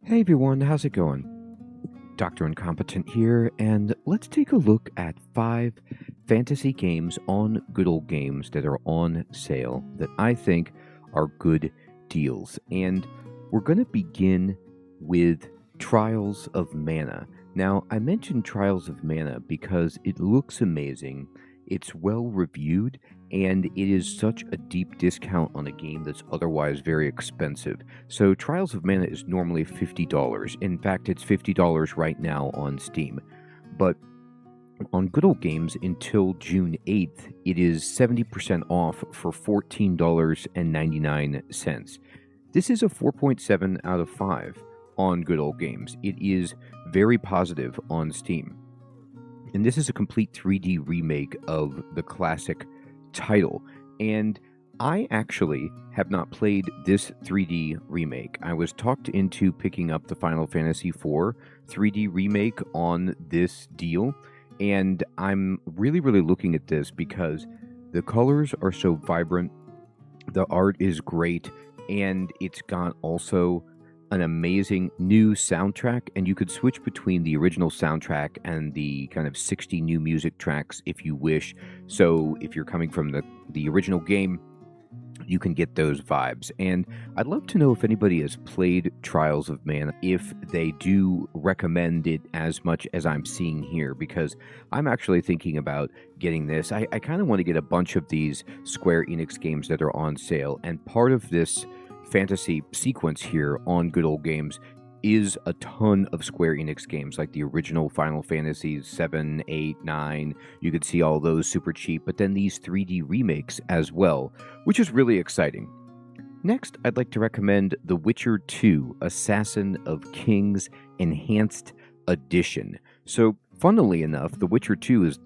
Hey everyone, how's it going? Dr. Incompetent here, and let's take a look at 5 fantasy games on Good Old Games that are on sale that I think are good deals. And we're going to begin with Trials of Mana. Now, I mentioned Trials of Mana because it looks amazing, it's well reviewed, and it is such a deep discount on a game that's otherwise very expensive. So Trials of Mana is normally $50. In fact, it's $50 right now on Steam. But on Good Old Games until June 8th, it is 70% off for $14.99. This is a 4.7 out of 5 on Good Old Games. It is very positive on Steam. And this is a complete 3D remake of the classic title. And I actually have not played this 3D remake. I was talked into picking up the Final Fantasy IV 3D remake on this deal. And I'm really looking at this because the colors are so vibrant, the art is great, and it's got also an amazing new soundtrack, and you could switch between the original soundtrack and the kind of 60 new music tracks if you wish. So if you're coming from the original game, you can get those vibes. And I'd love to know if anybody has played Trials of Mana, if they do recommend it as much as I'm seeing here, because I'm actually thinking about getting this. I kind of want to get a bunch of these Square Enix games that are on sale, and part of this fantasy sequence here on Good Old Games is a ton of Square Enix games, like the original Final Fantasies 7, 8, 9. You could see all those super cheap, but then these 3D remakes as well, which is really exciting. Next, I'd like to recommend The Witcher 2, Assassin of Kings Enhanced Edition. So, funnily enough, The Witcher 2 is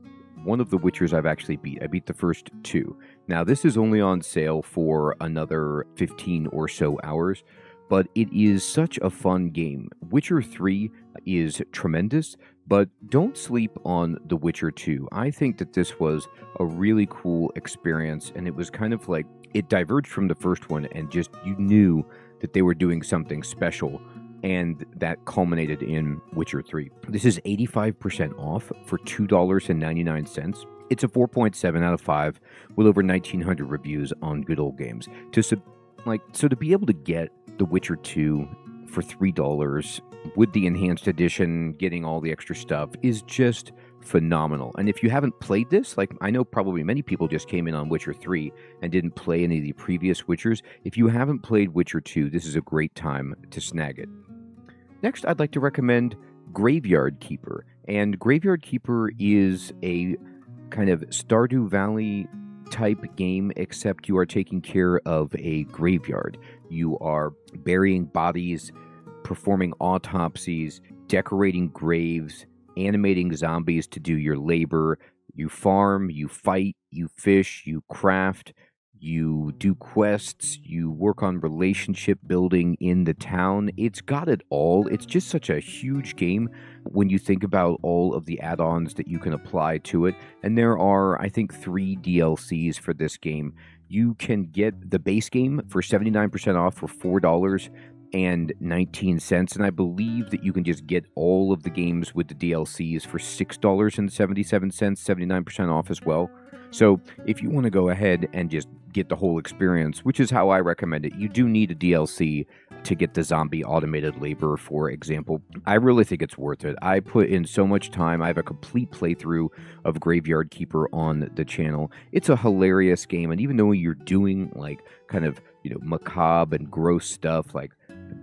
one of the Witchers I've actually beat. I beat the first 2. Now, this is only on sale for another 15 or so hours, but it is such a fun game. Witcher 3 is tremendous, but don't sleep on The Witcher 2. I think that this was a really cool experience, and it was kind of like, it diverged from the first one, and just, you knew that they were doing something special, and that culminated in Witcher 3. This is 85% off for $2.99. It's a 4.7 out of 5 with over 1,900 reviews on Good Old Games. So to be able to get The Witcher 2 for $3 with the enhanced edition, getting all the extra stuff, is just phenomenal. And if you haven't played this, like I know probably many people just came in on Witcher 3 and didn't play any of the previous Witchers, if you haven't played Witcher 2, this is a great time to snag it. Next, I'd like to recommend Graveyard Keeper. And Graveyard Keeper is a kind of Stardew Valley type game, except you are taking care of a graveyard. You are burying bodies, performing autopsies, decorating graves, animating zombies to do your labor. You farm, you fight, you fish, you craft, you do quests, you work on relationship building in the town. It's got it all. It's just such a huge game when you think about all of the add-ons that you can apply to it. And there are, I think, 3 DLCs for this game. You can get the base game for 79% off for $4.19, and I believe that you can just get all of the games with the DLCs for $6.77, 79% off as well. So if you want to go ahead and just get the whole experience, which is how I recommend it, you do need a DLC to get the zombie automated labor, for example. I really think it's worth it. I put in so much time. I have a complete playthrough of Graveyard Keeper on the channel. It's a hilarious game, and even though you're doing like kind of, macabre and gross stuff like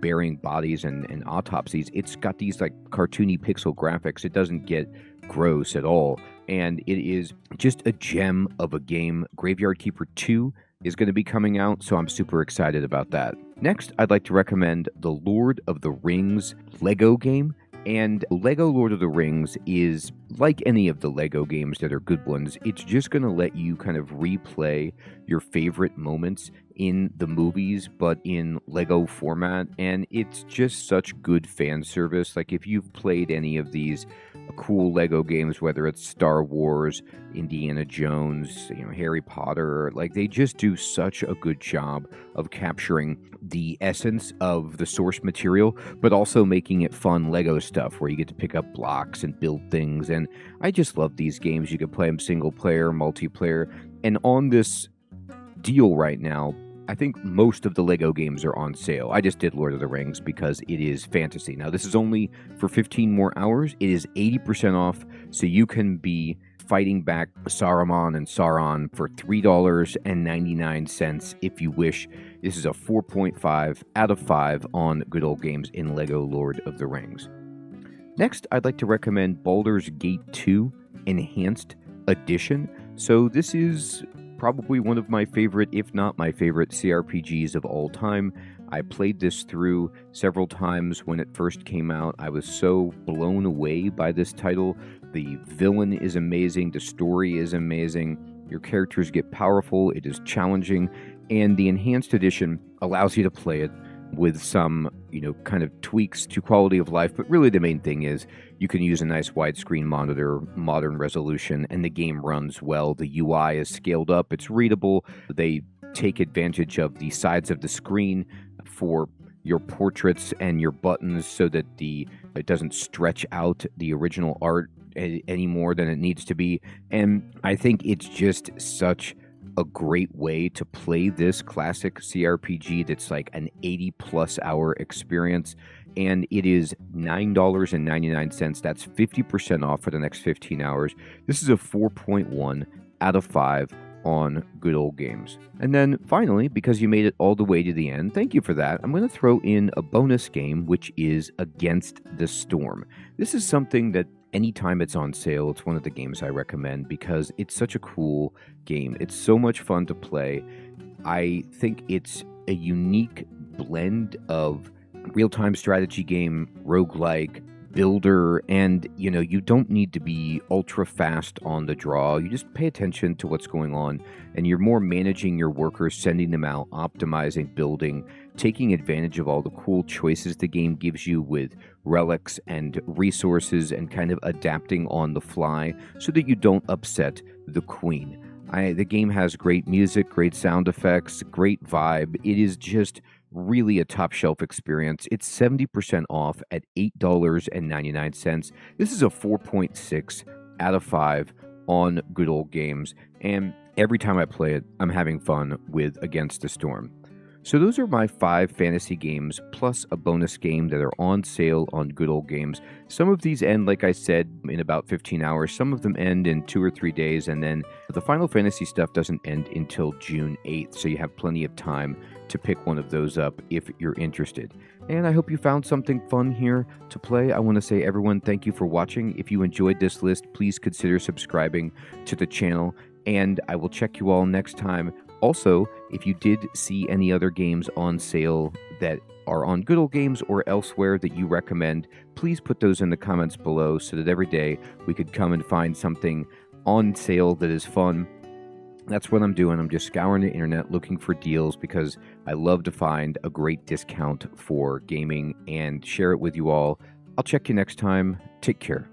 burying bodies and autopsies, it's got these like cartoony pixel graphics. It doesn't get gross at all, and it is just a gem of a game. Graveyard Keeper 2 is going to be coming out, so I'm super excited about that. Next, I'd like to recommend the Lord of the Rings Lego game. And Lego Lord of the Rings is like any of the Lego games that are good ones. It's just going to let you kind of replay your favorite moments in the movies, but in Lego format. And it's just such good fan service. Like if you've played any of these cool Lego games, whether it's Star Wars, Indiana Jones, Harry Potter. Like, they just do such a good job of capturing the essence of the source material, but also making it fun Lego stuff where you get to pick up blocks and build things. And I just love these games. You can play them single player, multiplayer. And on this deal right now, I think most of the Lego games are on sale. I just did Lord of the Rings because it is fantasy. Now, this is only for 15 more hours. It is 80% off, so you can be fighting back Saruman and Sauron for $3.99 if you wish. This is a 4.5 out of 5 on Good Old Games in Lego Lord of the Rings. Next, I'd like to recommend Baldur's Gate 2 Enhanced Edition. So this is probably one of my favorite, if not my favorite, CRPGs of all time. I played this through several times when it first came out. I was so blown away by this title. The villain is amazing. The story is amazing. Your characters get powerful. It is challenging. And the Enhanced Edition allows you to play it with some, kind of tweaks to quality of life. But really the main thing is you can use a nice widescreen monitor, modern resolution, and the game runs well. The UI is scaled up. It's readable. They take advantage of the sides of the screen for your portraits and your buttons so that it doesn't stretch out the original art any more than it needs to be. And I think it's just such a great way to play this classic CRPG that's like an 80-plus hour experience, and it is $9.99. That's 50% off for the next 15 hours. This is a 4.1 out of 5 on Good Old Games. And then finally, because you made it all the way to the end, thank you for that, I'm going to throw in a bonus game, which is Against the Storm. This is something that anytime it's on sale, it's one of the games I recommend because it's such a cool game. It's so much fun to play. I think it's a unique blend of real-time strategy game, roguelike, builder, and you don't need to be ultra fast on the draw. You just pay attention to what's going on, and you're more managing your workers, sending them out, optimizing, building, taking advantage of all the cool choices the game gives you with relics and resources, and kind of adapting on the fly so that you don't upset the queen. The game has great music, great sound effects, great vibe. It is just really a top shelf experience. It's 70% off at $8.99. This is a 4.6 out of 5 on Good Old Games. And every time I play it, I'm having fun with Against the Storm. So those are my 5 fantasy games, plus a bonus game that are on sale on Good Old Games. Some of these end, like I said, in about 15 hours. Some of them end in 2 or 3 days, and then the Final Fantasy stuff doesn't end until June 8th, so you have plenty of time to pick one of those up if you're interested. And I hope you found something fun here to play. I want to say, everyone, thank you for watching. If you enjoyed this list, please consider subscribing to the channel, and I will check you all next time. Also, if you did see any other games on sale that are on Good Old Games or elsewhere that you recommend, please put those in the comments below so that every day we could come and find something on sale that is fun. That's what I'm doing. I'm just scouring the internet looking for deals because I love to find a great discount for gaming and share it with you all. I'll check you next time. Take care.